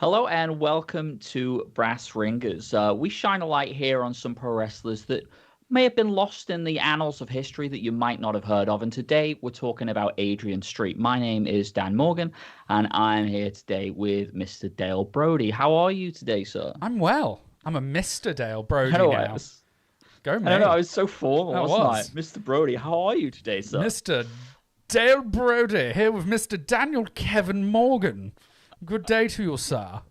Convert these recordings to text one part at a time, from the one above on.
Hello and welcome to Brass Ringers. We shine a light here on some pro wrestlers that may have been lost in the annals of history that you might not have heard of. And today we're talking about Adrian Street. My name is Dan Morgan, and I'm here today with Mr. Dale Brody. How are you today, sir? I'm well. I'm a Mr. Dale I Brody know now. Go I don't know. I me. was so formal, That wasn't I, was. Mr. Brody? How are you today, sir? Mr. Dale Brody here with Mr. Daniel Kevin Morgan. Good day to you, sir.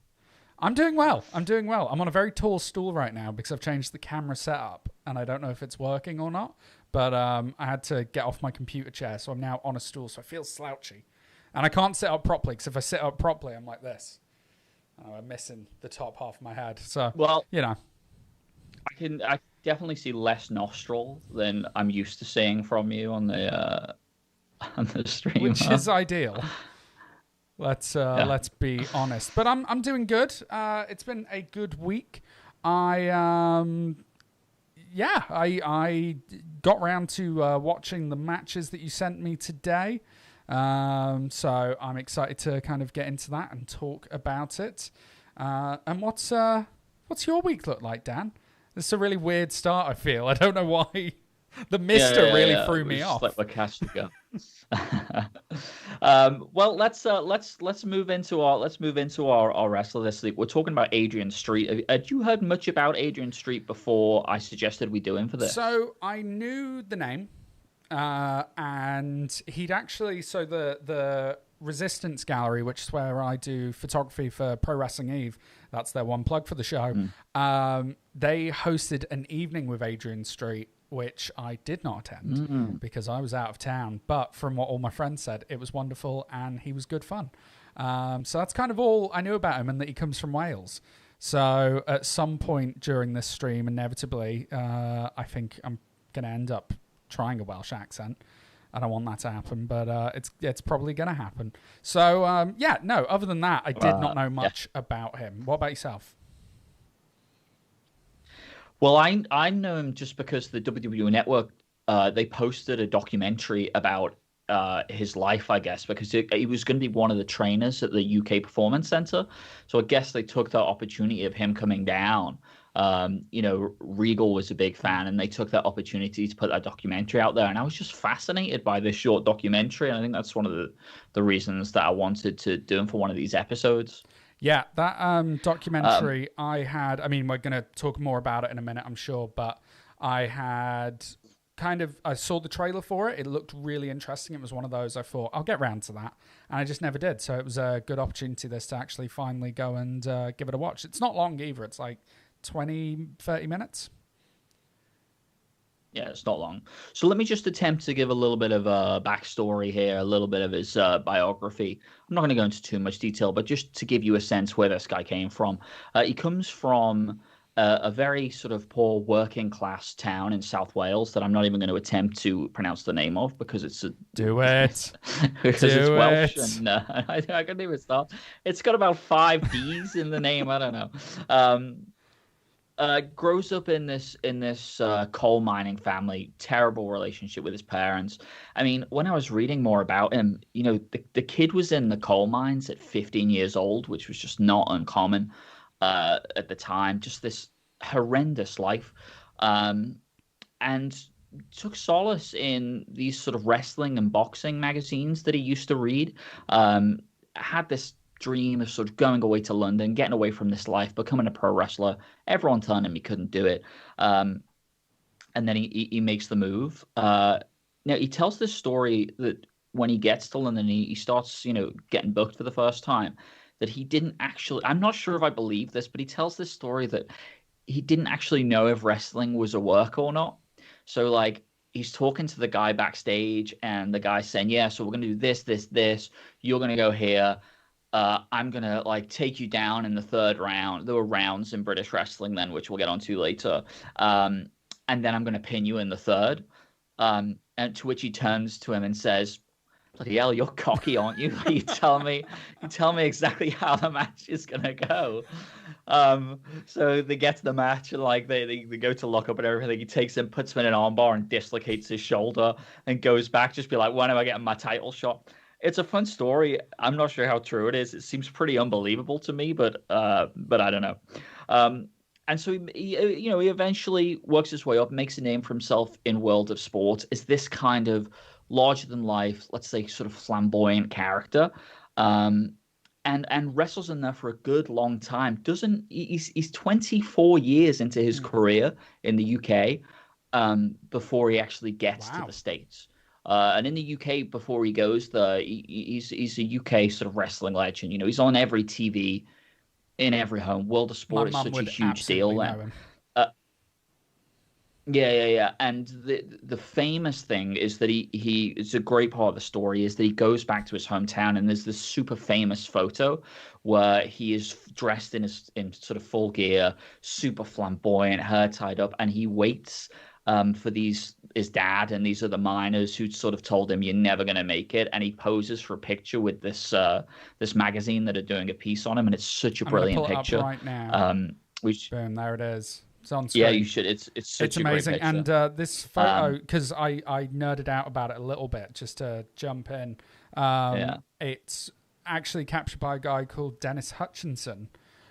I'm doing well. I'm on a very tall stool right now because I've changed the camera setup and I don't know if it's working or not. But I had to get off my computer chair, so I'm now on a stool, so I feel slouchy. And I can't sit up properly because if I sit up properly, I'm like this. I'm missing the top half of my head. So, Well, you know. I definitely see less nostril than I'm used to seeing from you on the on the stream. Which is ideal. Let's Yeah. let's be honest. But I'm doing good. It's been a good week. I got round to watching the matches that you sent me today. So I'm excited to kind of get into that and talk about it. And what's your week look like, Dan? This is a really weird start, I feel. I don't know why. The Mister really threw me off. Like we're catching go. Well, let's move into our wrestler this week. We're talking about Adrian Street. Had you heard much about Adrian Street before I suggested we do him for this? So I knew the name, and he'd actually the Resistance Gallery, which is where I do photography for Pro Wrestling Eve. That's their one plug for the show. They hosted an evening with Adrian Street, which I did not attend because I was out of town. But from what all my friends said, it was wonderful and he was good fun. So that's kind of all I knew about him, and that he comes from Wales. So at some point during this stream, inevitably, I think I'm going to end up trying a Welsh accent. I don't want that to happen, but it's probably going to happen. So, other than that, I did not know much about him. What about yourself? Well, I know him just because the WWE Network they posted a documentary about his life, I guess, because he was going to be one of the trainers at the UK Performance Center. So I guess they took the opportunity of him coming down. Regal was a big fan, and they took that opportunity to put that documentary out there. And I was just fascinated by this short documentary, and I think that's one of the reasons that I wanted to do him for one of these episodes. Yeah, that documentary we're going to talk more about it in a minute, I'm sure, but I saw the trailer for it. It looked really interesting. It was one of those I thought, I'll get round to that. And I just never did. So it was a good opportunity to actually finally go and give it a watch. It's not long either. It's like 20, 30 minutes. Yeah, it's not long. So let me just attempt to give a little bit of a backstory here, a little bit of his biography. I'm not going to go into too much detail, but just to give you a sense where this guy came from. He comes from a very sort of poor working class town in South Wales that I'm not even going to attempt to pronounce the name of because it's do it because it's Welsh and I couldn't even start. It's got about 5 D's in the name. I don't know. Grows up in this coal mining family, terrible relationship with his parents. I mean, when I was reading more about him, the kid was in the coal mines at 15 years old, which was just not uncommon at the time. Just this horrendous life, and took solace in these sort of wrestling and boxing magazines that he used to read. Had this dream of sort of going away to London, getting away from this life, becoming a pro wrestler. Everyone telling him he couldn't do it. And then he makes the move. Now, he tells this story that when he gets to London, he starts, getting booked for the first time, that he didn't actually, I'm not sure if I believe this, but he tells this story that he didn't actually know if wrestling was a work or not. So, like, he's talking to the guy backstage, and the guy's saying, yeah, so we're going to do this, this, this. You're going to go here. I'm going to take you down in the third round. There were rounds in British wrestling then, which we'll get onto later. And then I'm going to pin you in the third. And to which he turns to him and says, bloody hell, you're cocky, aren't you? You tell me exactly how the match is going to go. So they get to the match, and they go to lock up and everything. He takes him, puts him in an armbar and dislocates his shoulder and goes back, just be like, when am I getting my title shot? it's a fun story. I'm not sure how true it is. It seems pretty unbelievable to me, but I don't know. Um, and so he eventually works his way up, makes a name for himself in world of sports. Is this kind of larger than life, let's say, sort of flamboyant character, um, and wrestles in there for a good long time. Doesn't he's 24 years into his career in the UK, before he actually gets to Wow. the States. And in the UK, before he goes there, he's a UK sort of wrestling legend. He's on every TV in every home. World of My Sport is mum such a would huge absolutely deal, and know him. uh, yeah. And the famous thing is that he it's a great part of the story is that he goes back to his hometown, and there's this super famous photo where he is dressed in sort of full gear, super flamboyant, hair tied up, and he waits for his dad and these other miners who sort of told him you're never going to make it, and he poses for a picture with this magazine that are doing a piece on him, and it's such a I'm going to brilliant pull it up picture. right now. Um, which Boom, there it is. It's on Yeah, you screen. should. It's It's such a great amazing. picture. And this photo, Um, because I nerded out about it a little bit just to jump in. yeah, It's actually captured by a guy called Dennis Hutchinson,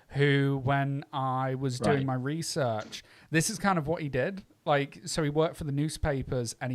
who, when I was doing right, my research, this is kind of what he did. Like, so he worked for the newspapers and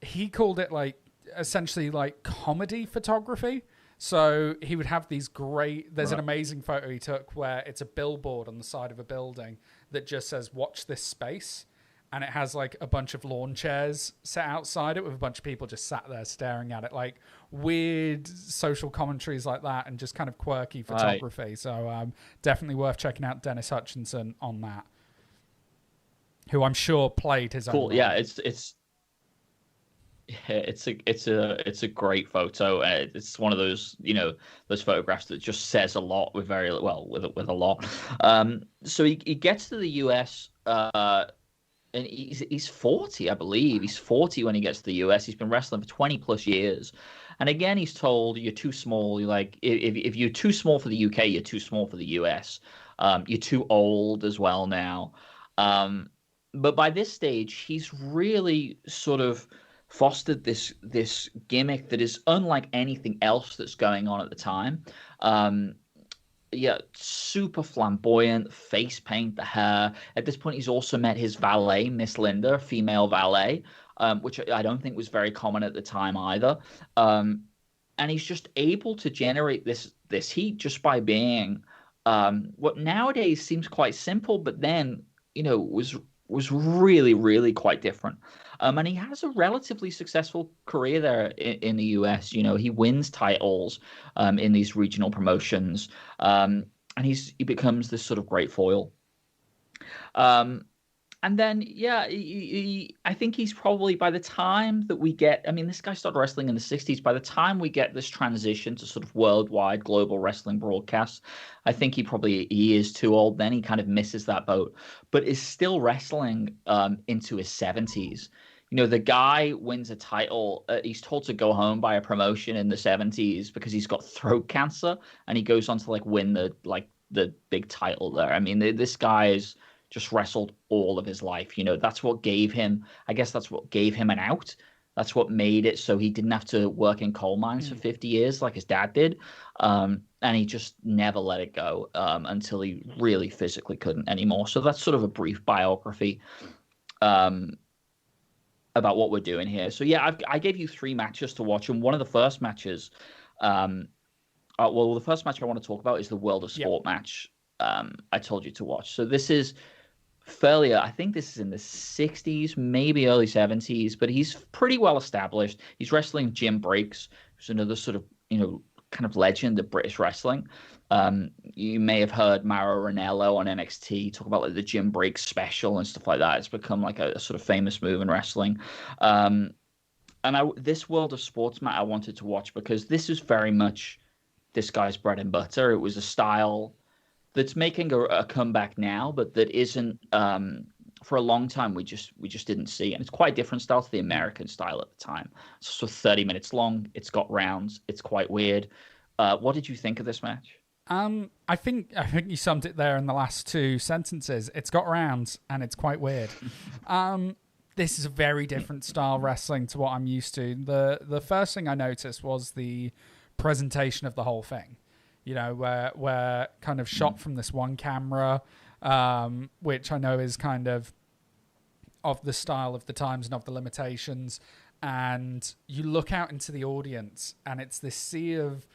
he called it like essentially like comedy photography. So he would have these there's an right, amazing photo he took where it's a billboard on the side of a building that just says, "Watch this space." And it has like a bunch of lawn chairs set outside it with a bunch of people just sat there staring at it, like weird social commentaries like that, and just kind of quirky right. photography. So definitely worth checking out Dennis Hutchinson on that, who I'm sure played his own Cool. Yeah, role. it's a great photo. It's one of those photographs that just says a lot with very well with a lot. So he gets to the US. And he's 40, I believe. He's 40 when he gets to the US. He's been wrestling for 20 plus years. And again, he's told you're too small. You're like, if you're too small for the UK, you're too small for the US. You're too old as well now. But by this stage, he's really sort of fostered this gimmick that is unlike anything else that's going on at the time. Um, yeah, super flamboyant, face paint, the hair. At this point, he's also met his valet, Miss Linda, female valet, which I don't think was very common at the time either. Um, and he's just able to generate this heat just by being what nowadays seems quite simple, but then was really really quite different. And he has a relatively successful career there in the US. He wins titles in these regional promotions, and he becomes this sort of great foil. Um, and then, yeah, I think he's probably by the time that we get, I mean, this guy started wrestling in the 60s. By the time we get this transition to sort of worldwide global wrestling broadcasts, I think he is too old. Then he kind of misses that boat, but is still wrestling into his 70s. The guy wins a title. He's told to go home by a promotion in the 70s because he's got throat cancer, and he goes on to win the big title there. I mean, this guy is just wrestled all of his life. That's what gave him, I guess that's what gave him an out. That's what made it so he didn't have to work in coal mines for 50 years like his dad did. And he just never let it go until he really physically couldn't anymore. So that's sort of a brief biography about what we're doing here. So yeah, I gave you 3 matches to watch, and one of the first matches, the first match I want to talk about is the World of Yep. Sport match I told you to watch. So this is fairly, I think this is in the 60s, maybe early 70s, but he's pretty well established. He's wrestling Jim Breaks, who's another sort of, kind of legend of British wrestling. You may have heard Mauro Ranello on NXT talk about the Jim Breaks special and stuff like that. It's become like a sort of famous move in wrestling. And this World of Sports match I wanted to watch because this is very much this guy's bread and butter. It was a style that's making a comeback now, but that isn't for a long time we just didn't see. And it's quite a different style to the American style at the time. It's sort of 30 minutes long. It's got rounds. It's quite weird. What did you think of this match? I think you summed it there in the last 2 sentences. It's got rounds and it's quite weird. this is a very different style wrestling to what I'm used to. The first thing I noticed was the presentation of the whole thing. You know, where kind of shot from this one camera, which I know is kind of the style of the times and of the limitations. And you look out into the audience, and it's this sea of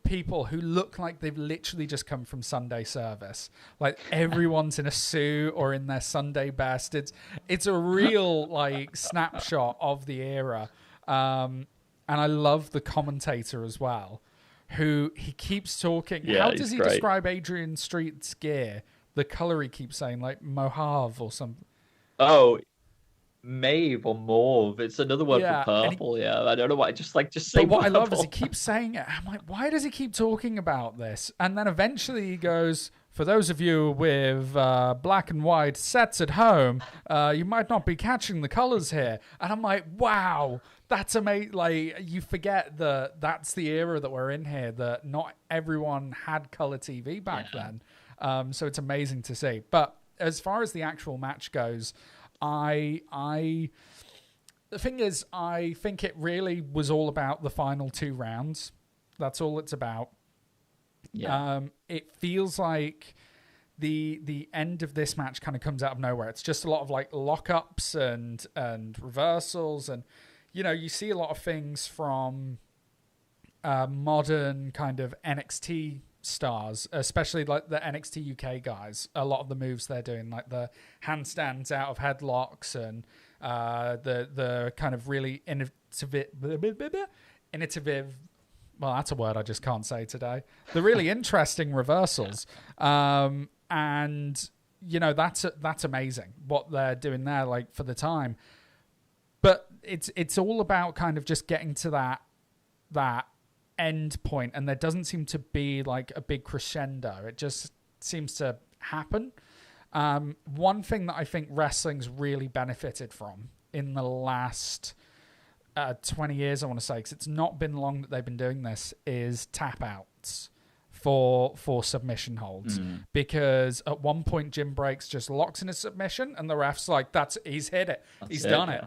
people who look like they've literally just come from Sunday service. Like everyone's in a suit or in their Sunday best. It's a real like snapshot of the era. And I love the commentator as well, who he keeps talking. Yeah, how does he great. describe Adrian Street's gear? The color he keeps saying, like Mojave or something. Oh, mauve or mauve. It's another word Yeah, for purple. Yeah, I don't know why. Just say but what I love is purple. he keeps saying it. I'm like, why does he keep talking about this? And then eventually he goes, for those of you with black and white sets at home, you might not be catching the colors here. And I'm like, wow, that's amazing. Like, you forget that's the era that we're in here, that not everyone had color TV back then. So it's amazing to see. But as far as the actual match goes, the thing is, I think it really was all about the final 2 rounds. That's all it's about. Yeah. It feels like the end of this match kind of comes out of nowhere. It's just a lot of like lockups and reversals, and you know, you see a lot of things from modern kind of NXT stars, especially like the NXT UK guys. A lot of the moves they're doing, like the handstands out of headlocks and the kind of really innovative. Well, that's a word I just can't say today. The really interesting reversals, and you know, that's amazing what they're doing there, like for the time. But it's all about kind of just getting to that end point, and there doesn't seem to be like a big crescendo. It just seems to happen. One thing that I think wrestling's really benefited from in the last 20 years, I want to say, because it's not been long that they've been doing this, is tap outs for submission holds. Because at one point Jim Breaks just locks in a submission and the ref's like, he's hit it. He's done it.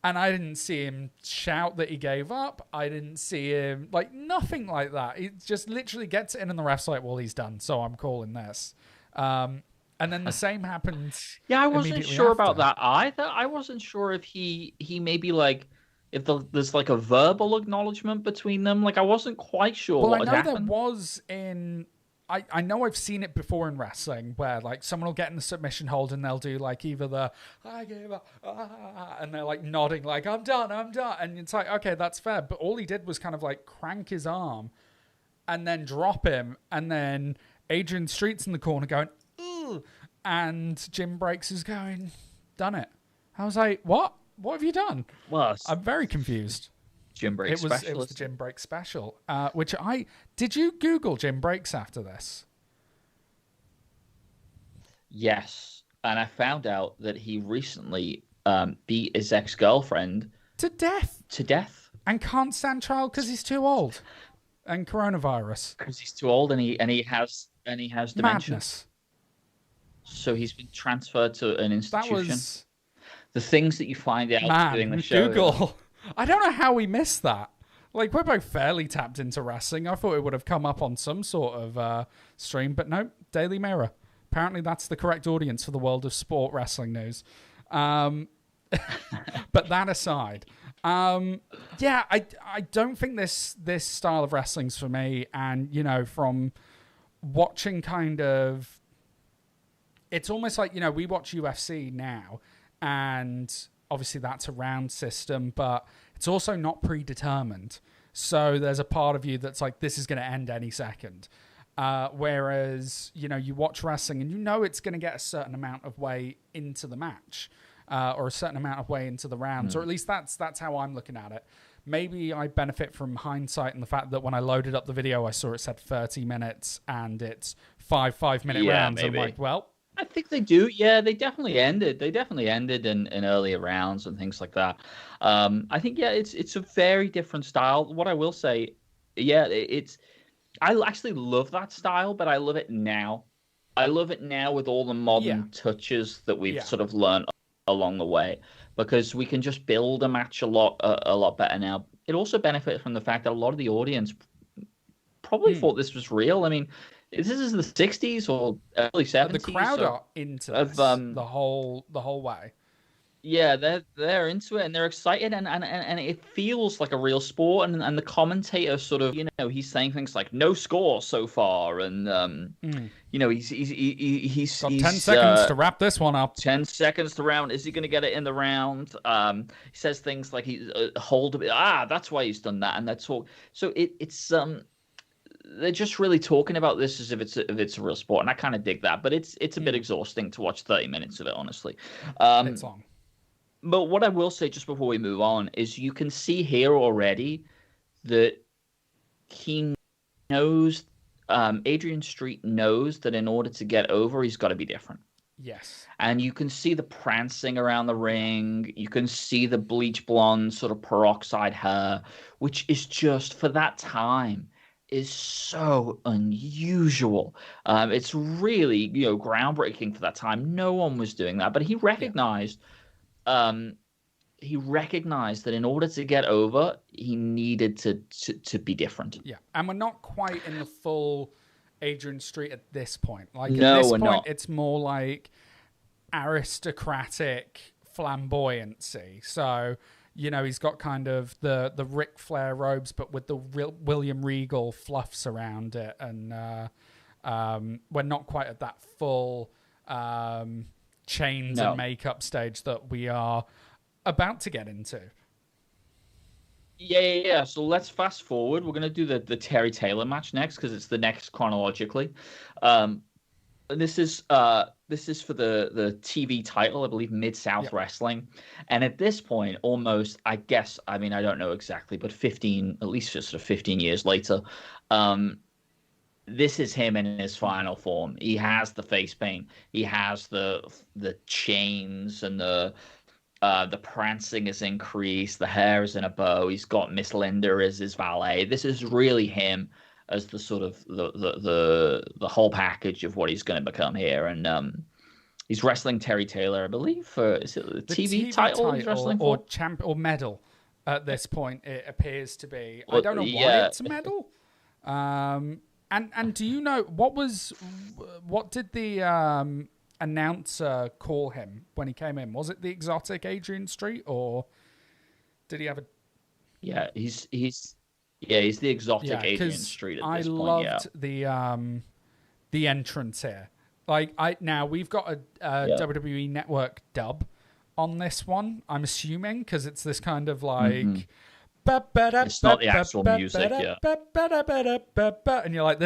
And I didn't see him shout that he gave up. I didn't see him, like, nothing like that. He just literally gets it in and the ref's like, well, he's done, so I'm calling this. And then the same happens. Yeah, I wasn't sure after. about that either. I wasn't sure if he maybe like, if there's like a verbal acknowledgement between them. Like, I wasn't quite sure what had happened. Well, I know there was in... I know I've seen it before in wrestling where like someone will get in the submission hold and they'll do like either the I gave up and they're like nodding like I'm done, and it's like, okay, that's fair, but all he did was kind of like crank his arm and then drop him, and then Adrian Street's in the corner going ooh, and Jim Breaks is going, done it. I was like, what have you done? Well, I'm very confused. Jim Breaks specialist. It was the Jim Breaks special, which did you Google Jim Breaks after this? Yes, and I found out that he recently beat his ex-girlfriend to death, and can't stand trial because he's too old, and coronavirus. Because he's too old, and he has dementia. Madness. So he's been transferred to an institution. That was the things that you find out doing the show. Google. I don't know how we missed that. Like, we're both fairly tapped into wrestling. I thought it would have come up on some sort of stream, but no, Daily Mirror. Apparently that's the correct audience for the world of sport wrestling news. But that aside, yeah, I don't think this style of wrestling's for me. And, you know, from watching kind of... It's almost like, you know, we watch UFC now, and... Obviously, that's a round system, but it's also not predetermined. So there's a part of you that's like, this is going to end any second. Whereas, you know, you watch wrestling and you know it's going to get a certain amount of way into the match or a certain amount of way into the rounds, or at least that's how I'm looking at it. Maybe I benefit from hindsight and the fact that when I loaded up the video, I saw it said 30 minutes and it's 5-minute rounds. Maybe. I'm like, well... I think they do. Yeah, they definitely ended. They definitely ended in earlier rounds and things like that. I think, yeah, it's a very different style. What I will say, yeah, I actually love that style, but I love it now. I love it now with all the modern touches that we've sort of learned along the way, because we can just build a match a lot better now. It also benefits from the fact that a lot of the audience probably thought this was real. I mean, this is the 60s or early 70s. The crowd so are into of, this the whole way. yeah, they're into it and they're excited, and it feels like a real sport. And the commentator sort of, he's saying things like "no score so far," and he's got 10 seconds to wrap this one up. 10 seconds to round. Is he going to get it in the round? He says things like he hold a bit. That's why he's done that, and that's all. So it's they're just really talking about this as if it's a real sport, and I kind of dig that. But it's a bit exhausting to watch 30 minutes of it, honestly. It's long. But what I will say just before we move on is you can see here already that he knows, Adrian Street knows that in order to get over, he's got to be different. Yes. And you can see the prancing around the ring. You can see the bleach blonde sort of peroxide hair, which is just, for that time, is so unusual. It's really, groundbreaking for that time. No one was doing that, but he recognized... he recognized that in order to get over, he needed to be different. Yeah, and we're not quite in the full Adrian Street at this point. Like, no, at this we're point, not. It's more like aristocratic flamboyancy. So, he's got kind of the Ric Flair robes, but with the William Regal fluffs around it. And we're not quite at that full... chains and makeup stage that we are about to get into. Yeah. So let's fast forward. We're going to do the Terry Taylor match next because it's the next chronologically. And this is for the TV title, I believe, Mid-South Wrestling. And at this point, almost, I guess, I mean, I don't know exactly, but at least just sort of 15 years later, this is him in his final form. He has the face paint. He has the chains, and the prancing is increased. The hair is in a bow. He's got Miss Linda as his valet. This is really him as the sort of the whole package of what he's going to become here. And he's wrestling Terry Taylor, I believe, for is it the TV title he's wrestling for? Or champ or medal at this point. It appears to be. I don't know why it's a medal. And do you know what did the announcer call him when he came in? Was it the exotic Adrian Street, or did he have a? Yeah, he's the exotic Adrian Street at this point. I loved the entrance here. Like now we've got a WWE Network dub on this one. I'm assuming because it's this kind of like. Mm-hmm. It's not the actual music, yeah. And you're like,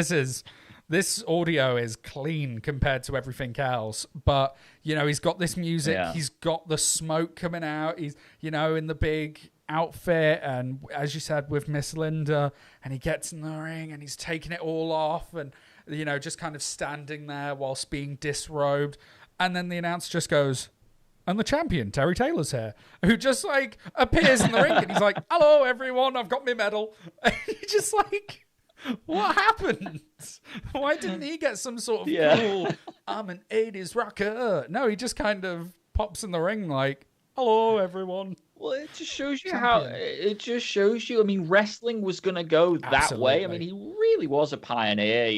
this audio is clean compared to everything else. But, he's got this music. Yeah. He's got the smoke coming out. He's, in the big outfit. And as you said, with Miss Linda. And he gets in the ring and he's taking it all off. And, just kind of standing there whilst being disrobed. And then the announcer just goes... And the champion, Terry Taylor's here, who just, like, appears in the ring. And he's like, hello, everyone, I've got my medal. And you're just like, what happened? Why didn't he get some sort of cool, I'm an 80s rocker? No, he just kind of pops in the ring like, hello, everyone. Well, it just shows you I mean, wrestling was going to go that way. I mean, he really was a pioneer,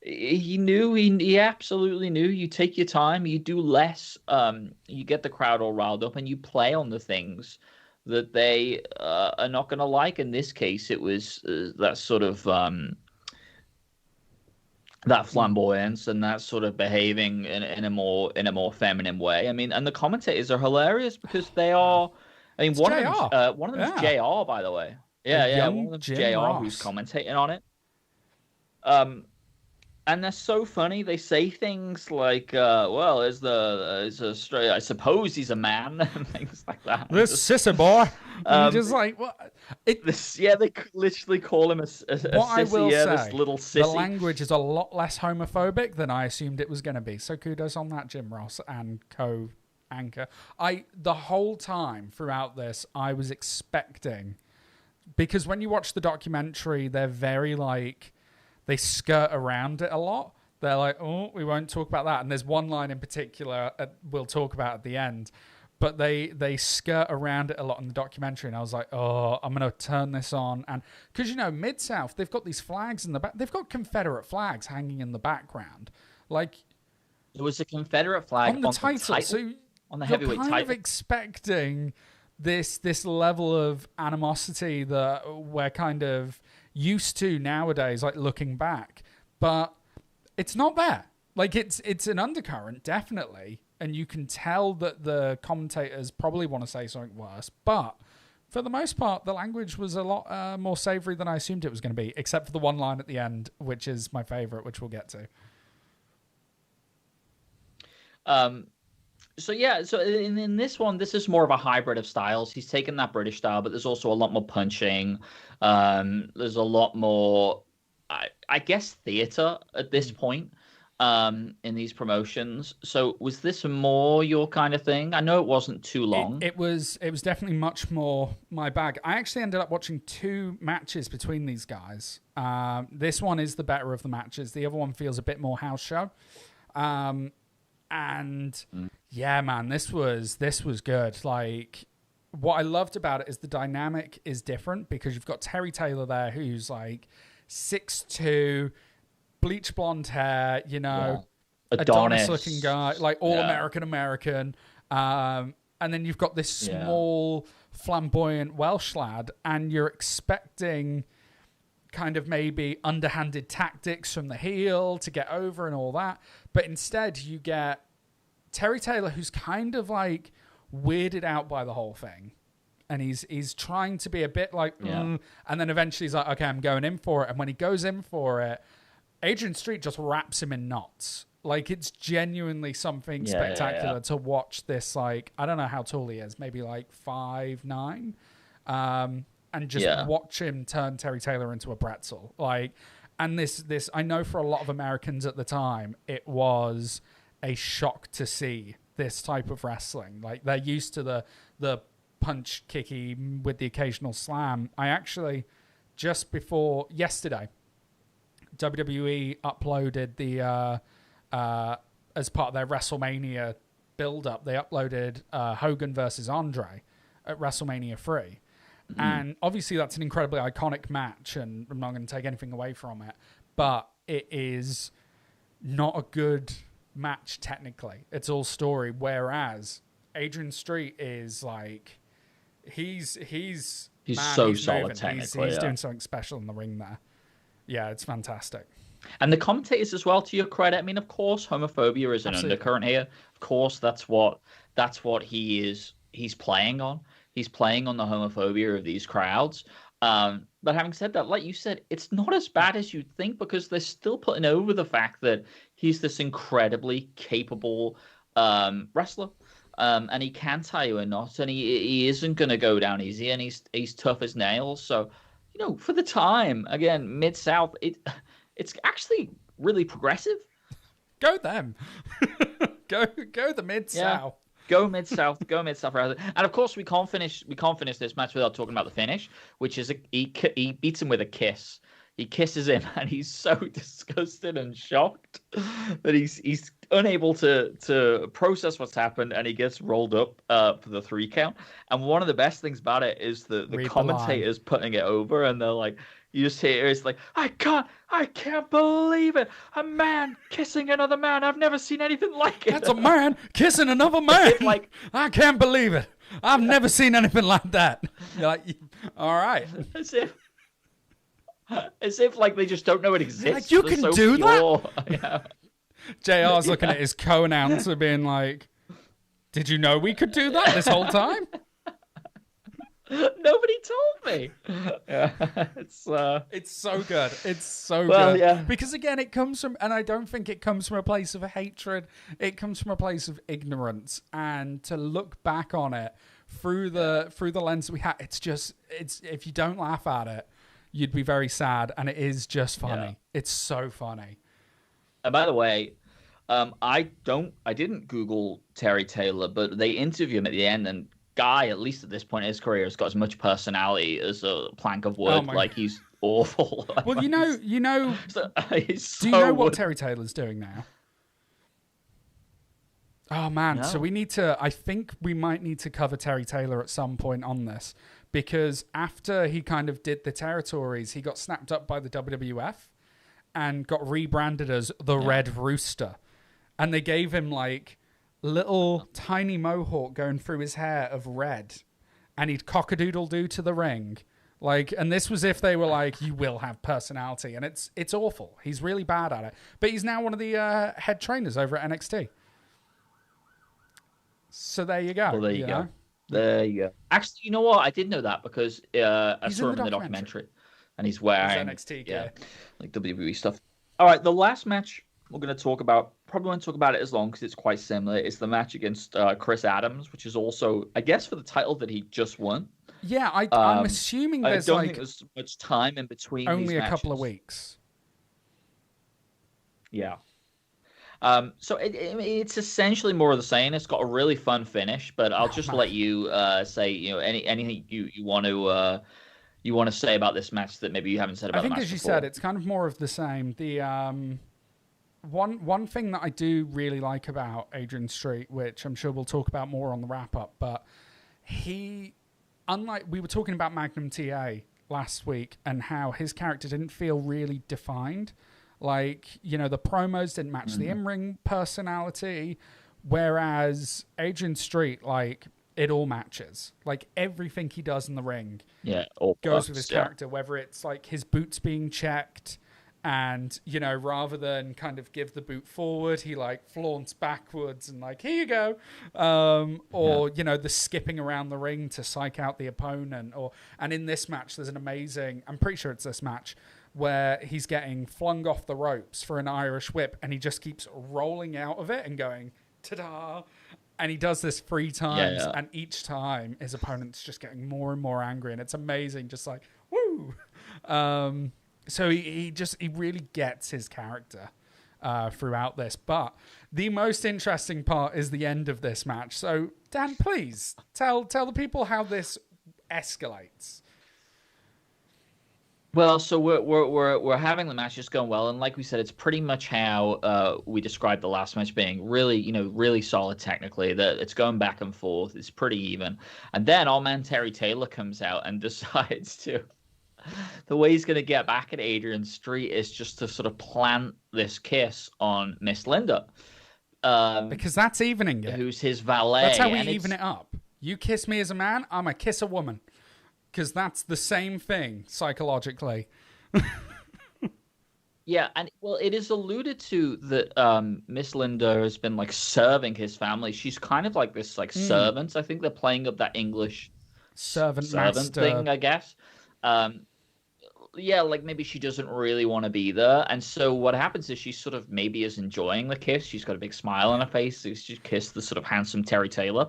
He knew, he absolutely knew. You take your time, you do less, you get the crowd all riled up, and you play on the things that they are not going to like. In this case, it was that sort of that flamboyance and that sort of behaving in a more feminine way. I mean, and the commentators are hilarious because they are. I mean, one of them is JR, by the way. Yeah, one of them's JR who's commentating on it. And they're so funny. They say things like, "Well, I suppose he's a man," and things like that. This sissy boy. Just like what? They literally call him a sissy. What I will say, this little sissy. The language is a lot less homophobic than I assumed it was going to be. So kudos on that, Jim Ross and co-anchor. The whole time throughout this, I was expecting, because when you watch the documentary, they're very like. They skirt around it a lot. They're like, oh, we won't talk about that. And there's one line in particular we'll talk about at the end. But they skirt around it a lot in the documentary. And I was like, oh, I'm going to turn this on. And because, Mid-South, they've got these flags in the back. They've got Confederate flags hanging in the background. Like, it was a Confederate flag on the title. So on the heavyweight title. You're kind of expecting this level of animosity that we're kind of used to nowadays, like looking back. But it's not there. Like, it's an undercurrent, definitely. And you can tell that the commentators probably want to say something worse. But for the most part, the language was a lot more savory than I assumed it was going to be, except for the one line at the end, which is my favorite, which we'll get to. So in this one, this is more of a hybrid of styles. He's taken that British style, but there's also a lot more punching. There's a lot more, I guess, theater at this point. In these promotions. So was this more your kind of thing? I know it wasn't too long. It was definitely much more my bag. I actually ended up watching 2 matches between these guys. This one is the better of the matches. The other one feels a bit more house show. Yeah, man, this was good. Like, what I loved about it is the dynamic is different because you've got Terry Taylor there who's like 6'2", bleach blonde hair, Adonis-looking guy, like all-American. And then you've got this small, flamboyant Welsh lad, and you're expecting kind of maybe underhanded tactics from the heel to get over and all that. But instead, you get Terry Taylor, who's kind of like weirded out by the whole thing. And he's trying to be a bit like, and then eventually he's like, okay, I'm going in for it. And when he goes in for it, Adrian Street just wraps him in knots. Like, it's genuinely something spectacular to watch this, like, I don't know how tall he is, maybe like 5'9", and just watch him turn Terry Taylor into a pretzel. Like, and this, I know for a lot of Americans at the time, it was a shock to see this type of wrestling. Like, they're used to the punch kicky with the occasional slam. I actually, just before yesterday, WWE uploaded the as part of their WrestleMania build-up, they uploaded Hogan versus Andre at WrestleMania 3. And obviously that's an incredibly iconic match, and I'm not going to take anything away from it, but it is not a good match technically. It's all story, whereas Adrian Street is like, he's so solid technically. He's doing something special in the ring there. Yeah, it's fantastic. And the commentators as well, to your credit. I mean, of course, homophobia is an undercurrent here. Of course, that's what he's playing on. He's playing on the homophobia of these crowds. But having said that, like you said, it's not as bad as you'd think, because they're still putting over the fact that he's this incredibly capable wrestler. And he can tie you a knot, and he isn't going to go down easy, and he's tough as nails. So, for the time, again, Mid-South, it's actually really progressive. Go them. go the Mid-South. Go Mid-South. And of course, we can't finish this match without talking about the finish, which is he beats him with a kiss. He kisses him, and he's so disgusted and shocked that he's unable to process what's happened, and he gets rolled up for the 3 count. And one of the best things about it is the commentators putting it over, and they're like, you just hear it's like, I can't believe it. A man kissing another man. I've never seen anything like it. That's a man kissing another man. Like, I can't believe it. I've never seen anything like that. You're like, all right. As if like they just don't know it exists. Like, you can do pure. that? Yeah. JR's looking at his co-announcer being like, did you know we could do that this whole time? Nobody told me. It's so good. It's so good. Yeah. Because again, it comes from, and I don't think it comes from a place of hatred. It comes from a place of ignorance, and to look back on it through the lens we have, it's if you don't laugh at it, you'd be very sad, and it is just funny. Yeah. It's so funny. And by the way, I didn't Google Terry Taylor, but they interview him at the end, and guy, at least at this point in his career, has got as much personality as a plank of wood. Like, he's awful. Well, you know, So, do you know what Terry Taylor's doing now? Oh man, No. so we need to. I think we might need to cover Terry Taylor at some point on this, because after he kind of did the territories, he got snapped up by the WWF and got rebranded as the Red Rooster, and they gave him like little tiny mohawk going through his hair of red, and he'd cock-a-doodle-doo to the ring. Like, and this was if they were like, you will have personality, and it's awful. He's really bad at it, but he's now one of the head trainers over at NXT. So there you go. Well, there you go. Know? There you go. Actually, you know what? I did know that because I saw him in the documentary, and he's wearing NXT gear. Like WWE stuff. All right, the last match we're going to talk about, probably won't talk about it as long because it's quite similar. It's the match against Chris Adams, which is also, I guess, for the title that he just won. Yeah, I'm assuming there's I don't think there's much time in between. Only these a couple of weeks. Yeah. So it's essentially more of the same. It's got a really fun finish, but I'll just let you say, anything you want to say about this match that maybe you haven't said about the match. I think, as you said, it's kind of more of the same. The one thing that I do really like about Adrian Street, which I'm sure we'll talk about more on the wrap up, but he, unlike we were talking about Magnum TA last week and how his character didn't feel really defined. Like, the promos didn't match the in-ring personality, whereas Adrian Street, like, it all matches. Like, everything he does in the ring goes with his character, whether it's, like, his boots being checked and, rather than kind of give the boot forward, he, like, flaunts backwards and, like, here you go. Or, the skipping around the ring to psych out the opponent. And in this match, there's an amazing, I'm pretty sure it's this match, where he's getting flung off the ropes for an Irish whip, and he just keeps rolling out of it and going, ta-da! And he does this 3 times, and each time his opponent's just getting more and more angry, and it's amazing, just like, woo! So he really gets his character throughout this. But the most interesting part is the end of this match. So, Dan, please, tell the people how this escalates. Well, so we're having the match just going well, and like we said, it's pretty much how we described the last match being really, really solid technically. That it's going back and forth, it's pretty even, and then our man Terry Taylor comes out and decides to. The way he's going to get back at Adrian Street is just to sort of plant this kiss on Miss Linda, because that's evening it. Who's his valet? That's how we even it up. You kiss me as a man, I'm a kiss a woman. Because that's the same thing psychologically. Yeah, and it is alluded to that Miss Linda has been like serving his family. She's kind of like this servant. I think they're playing up that English servant thing, I guess. Yeah, like maybe she doesn't really want to be there, and so what happens is she sort of maybe is enjoying the kiss. She's got a big smile on her face. So she's kissed the sort of handsome Terry Taylor.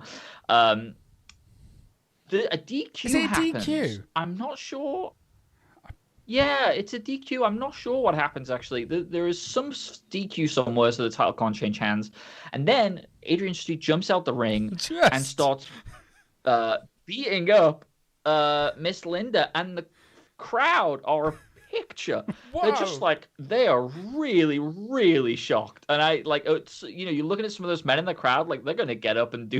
A DQ Is it a happens. DQ? I'm not sure. Yeah, it's a DQ. I'm not sure what happens, actually. There is some DQ somewhere so the title can't change hands. And then Adrian Street jumps out the ring and starts beating up Miss Linda. And the crowd are a picture. Whoa. They're just like, they are really, really shocked. And it's, you're looking at some of those men in the crowd, like they're going to get up and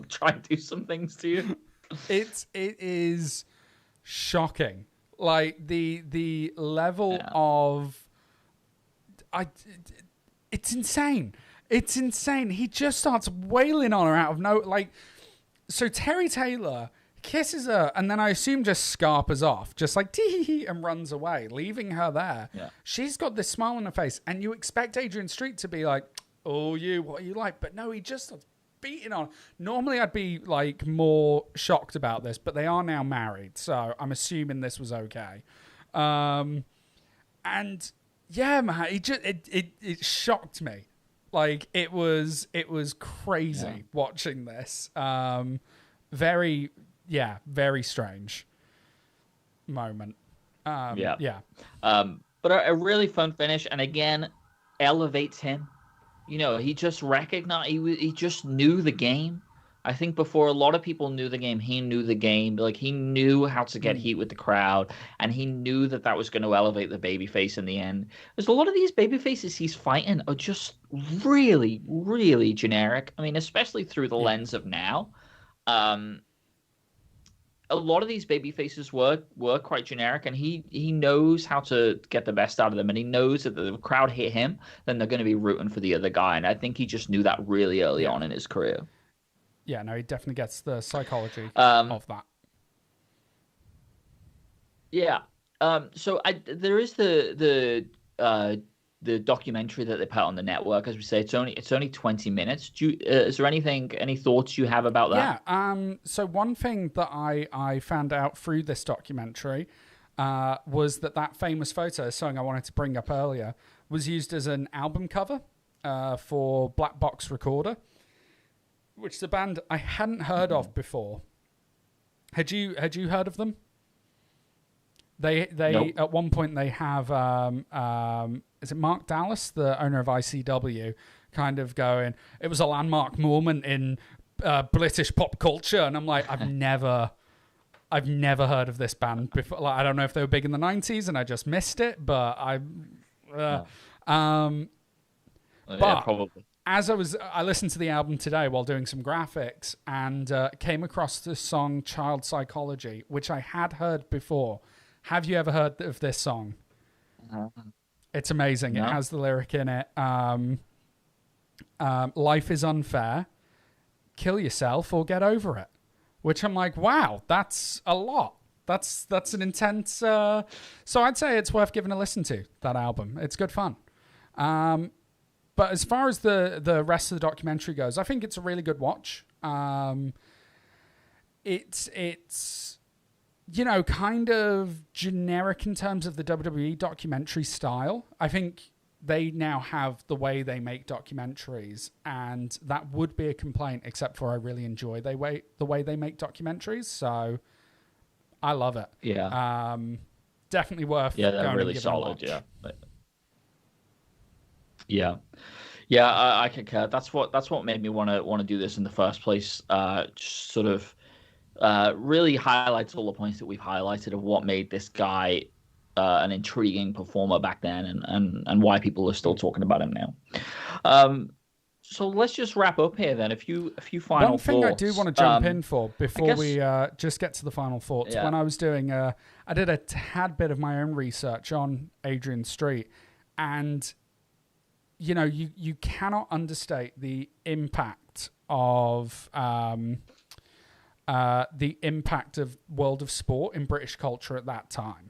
try and do some things to you. It is shocking, like the level of it's insane. It's insane. He just starts wailing on her out of so Terry Taylor kisses her and then I assume just scarpers off, just like tee and runs away, leaving her there. Yeah. She's got this smile on her face, and you expect Adrian Street to be like, "Oh, what are you like?" But no, he just starts beating on. Normally I'd be like more shocked about this, but they are now married, so I'm assuming this was okay. And yeah, man, it shocked me. Like it was crazy watching this. Very strange moment. But a really fun finish, and again elevates him. He just recognized, he just knew the game. I think before a lot of people knew the game, he knew the game. Like he knew how to get heat with the crowd, and he knew that that was going to elevate the babyface in the end. There's a lot of these babyfaces he's fighting are just really, really generic. I mean, especially through the Yeah. lens of now. Um, a lot of these baby faces were quite generic, and he knows how to get the best out of them, and he knows that the crowd hit him, then they're going to be rooting for the other guy, and I think he just knew that really early Yeah. on in his career. Yeah, no, he definitely gets the psychology Um, of that. yeah. So there is the documentary that they put on the network. As we say, it's only 20 minutes. Is there any thoughts you have about that? Yeah. So one thing that I found out through this documentary was that famous photo, something I wanted to bring up earlier, was used as an album cover for Black Box Recorder, which is a band I hadn't heard of before. Had you heard of them? They Nope. At one point they have is it Mark Dallas, the owner of ICW, kind of going, it was a landmark moment in British pop culture, and I'm like, I've never heard of this band before. Like, I don't know if they were big in the 90s and I just missed it, but No. but Yeah, probably. as I listened to the album today while doing some graphics, and came across the song Child Psychology, which I had heard before. Have you ever heard of this song? It's amazing. No. It has the lyric in it. Life is unfair. Kill yourself or get over it. Which I'm like, wow, that's a lot. That's an intense. So I'd say it's worth giving a listen to, that album. It's good fun. But as far as the rest of the documentary goes, I think it's a really good watch. It's kind of generic in terms of the WWE documentary style. I think they now have the way they make documentaries, and that would be a complaint, except for I really enjoy the way they make documentaries. So I love it. Yeah. Definitely worth Yeah, going they're and really giving solid. a watch. Yeah. Yeah. Yeah, I concur. That's what made me want to do this in the first place. Just sort of really highlights all the points that we've highlighted of what made this guy an intriguing performer back then, and why people are still talking about him now. So let's just wrap up here then. A few final One thing thoughts. I do want to jump in for before guess- we just get to the final thoughts. Yeah. When I was doing, I did a tad bit of my own research on Adrian Street, and you cannot understate the impact of World of Sport in British culture at that time,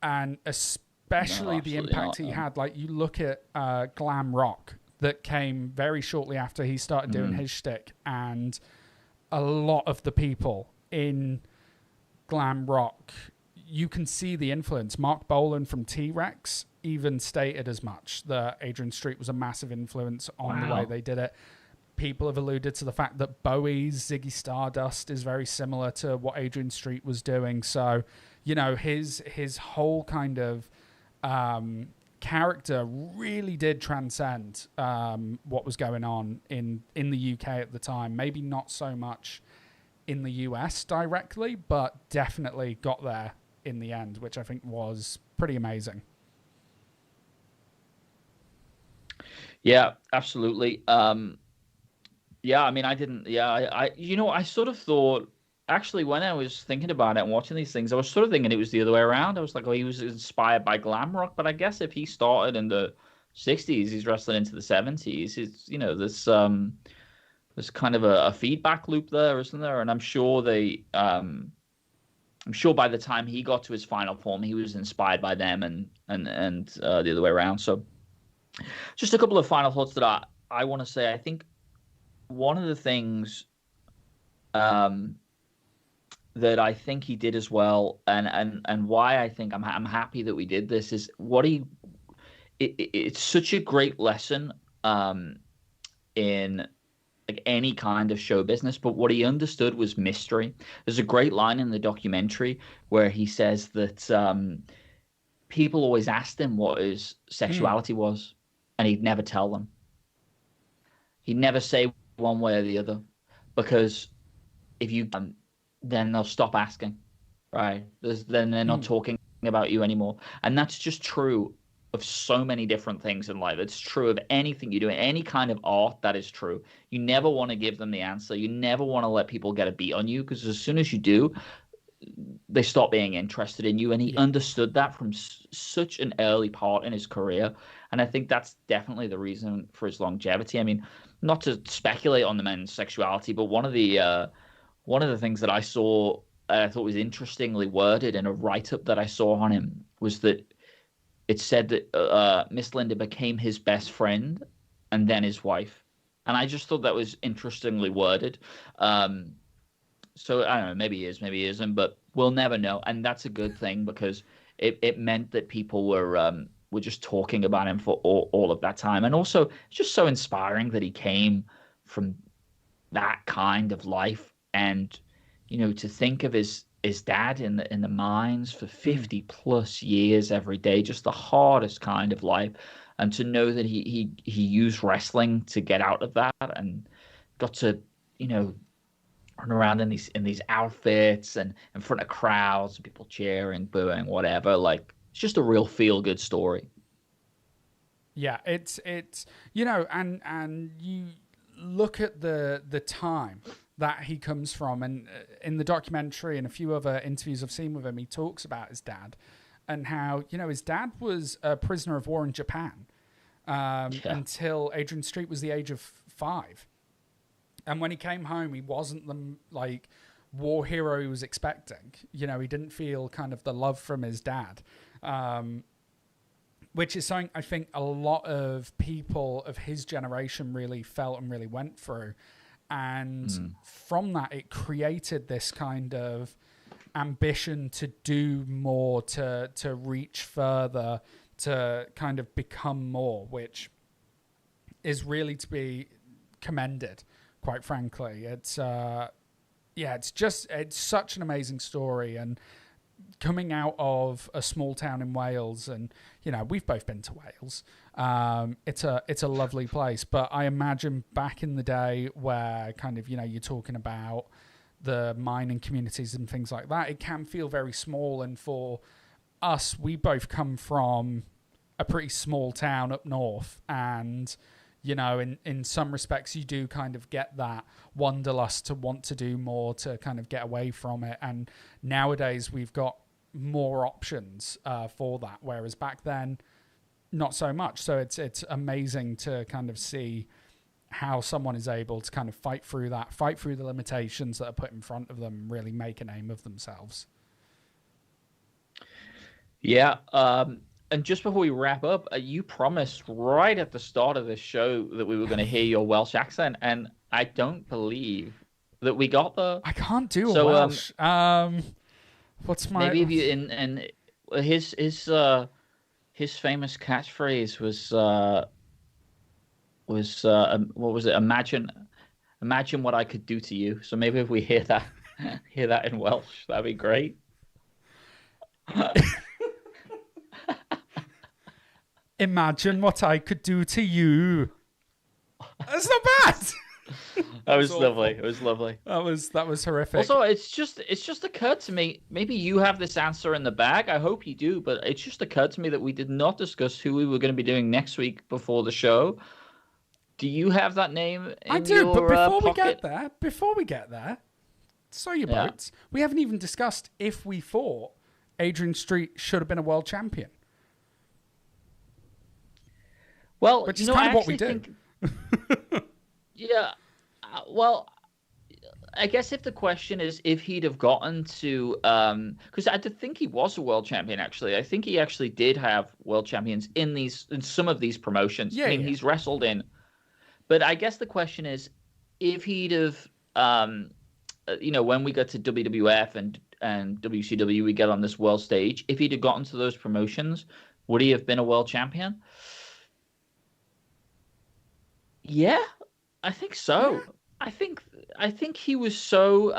and especially the absolutely impact not, he no. had. Like, you look at glam rock that came very shortly after he started doing his shtick, and a lot of the people in glam rock, you can see the influence. Mark Bolan from T-Rex even stated as much, that Adrian Street was a massive influence on the way they did it. People have alluded to the fact that Bowie's Ziggy Stardust is very similar to what Adrian Street was doing. So, his whole kind of character really did transcend what was going on in the UK at the time. Maybe not so much in the US directly, but definitely got there in the end, which I think was pretty amazing. Yeah, absolutely. Yeah, I mean, I didn't. Yeah, I sort of thought, actually, when I was thinking about it and watching these things, I was sort of thinking it was the other way around. I was like, oh, he was inspired by glam rock, but I guess if he started in the 60s, he's wrestling into the 70s. It's, there's kind of a feedback loop there, isn't there? And I'm sure I'm sure by the time he got to his final form, he was inspired by them, and the other way around. So, just a couple of final thoughts that I want to say. I think one of the things that I think he did as well, and why I think I'm happy that we did this, is it's such a great lesson in like any kind of show business, but what he understood was mystery. There's a great line in the documentary where he says that people always asked him what his sexuality was, and he'd never tell them. He'd never say one way or the other. because if you then they'll stop asking, right? Then they're not talking about you anymore, and that's just true of so many different things in life. It's true of anything you do, any kind of art. That is true. You never want to give them the answer. You never want to let people get a beat on you, because as soon as you do, they stop being interested in you. And he understood that from such an early part in his career. And I think that's definitely the reason for his longevity. I mean, not to speculate on the men's sexuality, but one of the things that I saw, I thought was interestingly worded in a write-up that I saw on him, was that it said that Miss Linda became his best friend and then his wife. And I just thought that was interestingly worded. So I don't know, maybe he is, maybe he isn't, but we'll never know. And that's a good thing, because it meant that people were just talking about him for all of that time. And also, it's just so inspiring that he came from that kind of life. And, to think of his dad in the mines for 50 plus years every day, just the hardest kind of life. And to know that he used wrestling to get out of that, and got to, run around in these outfits and in front of crowds, people cheering, booing, whatever. Like, it's just a real feel good story. Yeah, it's and you look at the time that he comes from, and in the documentary and a few other interviews I've seen with him, he talks about his dad and how his dad was a prisoner of war in Japan until Adrian Street was the age of 5. And when he came home, he wasn't the war hero he was expecting. He didn't feel kind of the love from his dad, which is something I think a lot of people of his generation really felt and really went through. And from that, it created this kind of ambition to do more, to reach further, to kind of become more, which is really to be commended. Quite frankly, it's such an amazing story, and coming out of a small town in Wales, and we've both been to Wales. It's a lovely place, but I imagine back in the day where kind of you're talking about the mining communities and things like that, it can feel very small. And for us, we both come from a pretty small town up north, and in some respects, you do kind of get that wanderlust to want to do more, to kind of get away from it. And nowadays, we've got more options for that, whereas back then, not so much. So it's amazing to kind of see how someone is able to kind of fight through the limitations that are put in front of them, and really make a name of themselves. Yeah. And just before we wrap up, you promised right at the start of this show that we were going to hear your Welsh accent, and I don't believe that we got the. I can't do a Welsh. What's my? Maybe if you in his famous catchphrase was what was it? Imagine what I could do to you. So maybe if we hear that in Welsh, that'd be great. Imagine what I could do to you. That's not bad. That was lovely. It was lovely. That was horrific. Also, it's just occurred to me, maybe you have this answer in the bag. I hope you do, but it's just occurred to me that we did not discuss who we were going to be doing next week before the show. Do you have that name in I do, your but pocket? before we get there, so your boats. We haven't even discussed if we thought Adrian Street should have been a world champion. Well, which is kind of what we do. Yeah. Well, I guess if the question is if he'd have gotten to, because I did think he was a world champion. Actually, I think he actually did have world champions in some of these promotions. Yeah, he's wrestled in. But I guess the question is if he'd have, when we got to WWF and WCW, we get on this world stage. If he'd have gotten to those promotions, would he have been a world champion? Yeah, I think so. Yeah. I think he was so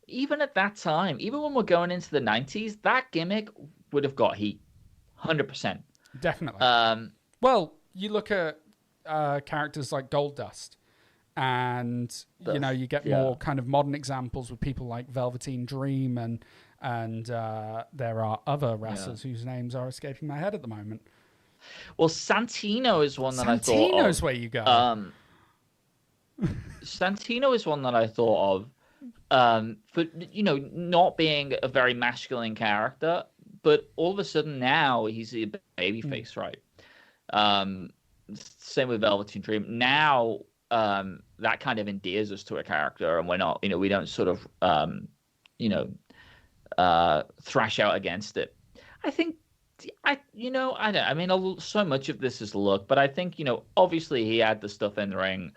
even at that time, even when we're going into the 90s, that gimmick would have got heat. 100%. Definitely. Well, you look at characters like Goldust And you get more kind of modern examples with people like Velveteen Dream, and there are other wrestlers whose names are escaping my head at the moment. Well, Santino is one that I thought of. Santino's where you go. Santino is one that I thought of, for not being a very masculine character, but all of a sudden now he's a babyface, right? Same with Velveteen Dream. Now that kind of endears us to a character, and we're not, we don't sort of, thrash out against it. I think, I don't. I mean, so much of this is luck, but I think, obviously he had the stuff in the ring.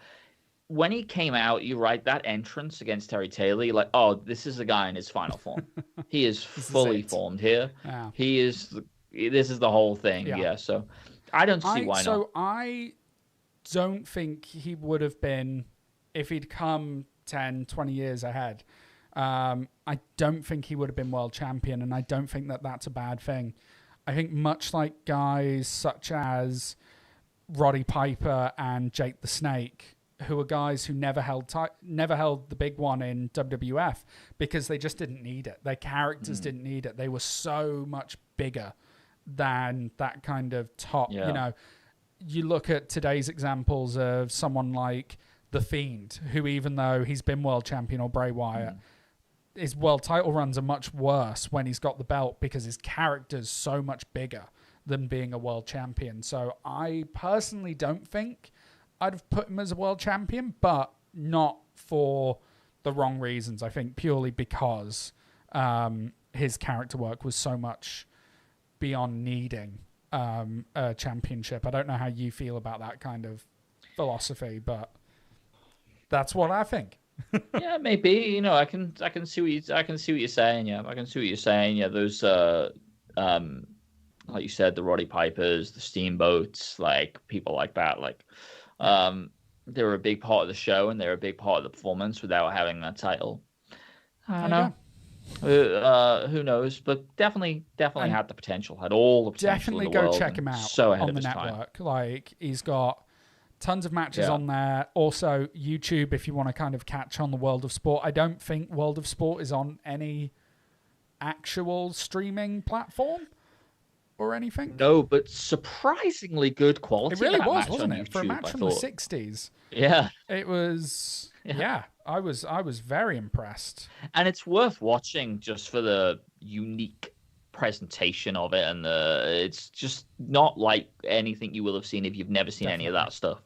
When he came out, you're right, that entrance against Terry Taylor, you're like, oh, this is a guy in his final form. He is fully formed here. Yeah. This is the whole thing. Yeah. So I don't see why not. So I don't think he would have been, if he'd come 10, 20 years ahead, I don't think he would have been world champion, and I don't think that that's a bad thing. I think much like guys such as Roddy Piper and Jake the Snake, who are guys who never held the big one in WWF because they just didn't need it. Their characters didn't need it. They were so much bigger than that kind of top. Yeah. You look at today's examples of someone like The Fiend, who even though he's been world champion, or Bray Wyatt, his world title runs are much worse when he's got the belt because his character's so much bigger than being a world champion. So I personally don't think I'd have put him as a world champion, but not for the wrong reasons. I think purely because his character work was so much beyond needing a championship. I don't know how you feel about that kind of philosophy, but that's what I think. Yeah, maybe. I can see what you're saying. Yeah, I can see what you're saying. Yeah, those like you said, the Roddy Pipers, the Steamboats, like people like that, like. They were a big part of the show, and they were a big part of the performance without having that title. I don't know. Who knows? But definitely had the potential. Had all the potential. Definitely in the go world, check him out so ahead on of the his network. time. Like he's got tons of matches on there. Also YouTube, if you want to kind of catch on the World of Sport. I don't think World of Sport is on any actual streaming platform or anything. No, but surprisingly good quality. It really was, wasn't it? YouTube, for a match from the 60s. Yeah. It was, I was very impressed. And it's worth watching just for the unique presentation of it, and it's just not like anything you will have seen if you've never seen any of that stuff.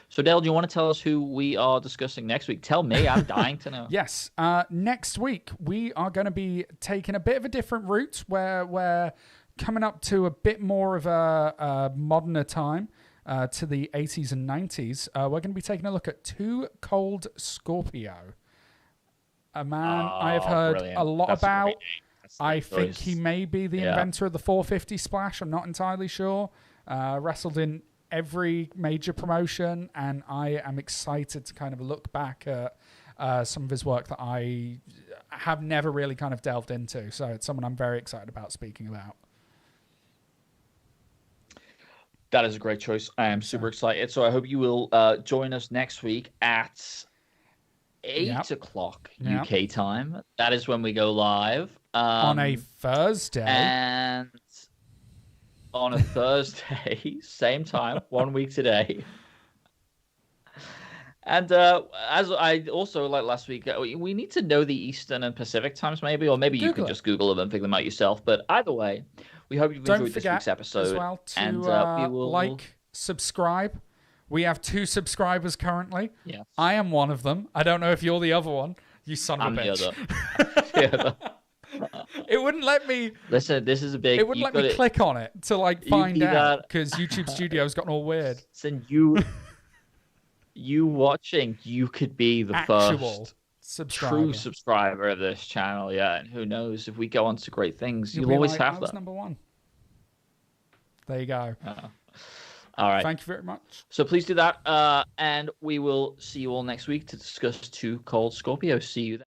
So, Dale, do you want to tell us who we are discussing next week? Tell me. I'm dying to know. Yes. Next week, we are going to be taking a bit of a different route where we're coming up to a bit more of a moderner time, to the 80s and 90s. We're going to be taking a look at Too Cold Scorpio. A man I have heard a lot about. I think he may be the inventor of the 450 splash. I'm not entirely sure. Wrestled in every major promotion, and I am excited to kind of look back at some of his work that I have never really kind of delved into. So it's someone I'm very excited about speaking about. That is a great choice. I am super excited. So I hope you will join us next week at 8 o'clock UK time. That is when we go live. On a Thursday. And on a Thursday, same time, 1 week today. And as I also, like last week, we need to know the Eastern and Pacific times maybe, or maybe you can just Google them and figure them out yourself. But either way, we hope you've enjoyed this week's episode. As well to we will like, subscribe. We have 2 subscribers currently. Yes. I am one of them. I don't know if you're the other one. You son of a bitch. The other. It wouldn't let me. Listen, this is a big. It wouldn't let me click on it to find out because YouTube Studio's gotten all weird. Listen, you watching, you could be the first true subscriber of this channel. Yeah, and who knows, if we go on to great things, you'll always have that. Number 1. There you go. All right. Thank you very much. So please do that, and we will see you all next week to discuss Too Cold Scorpio. See you then.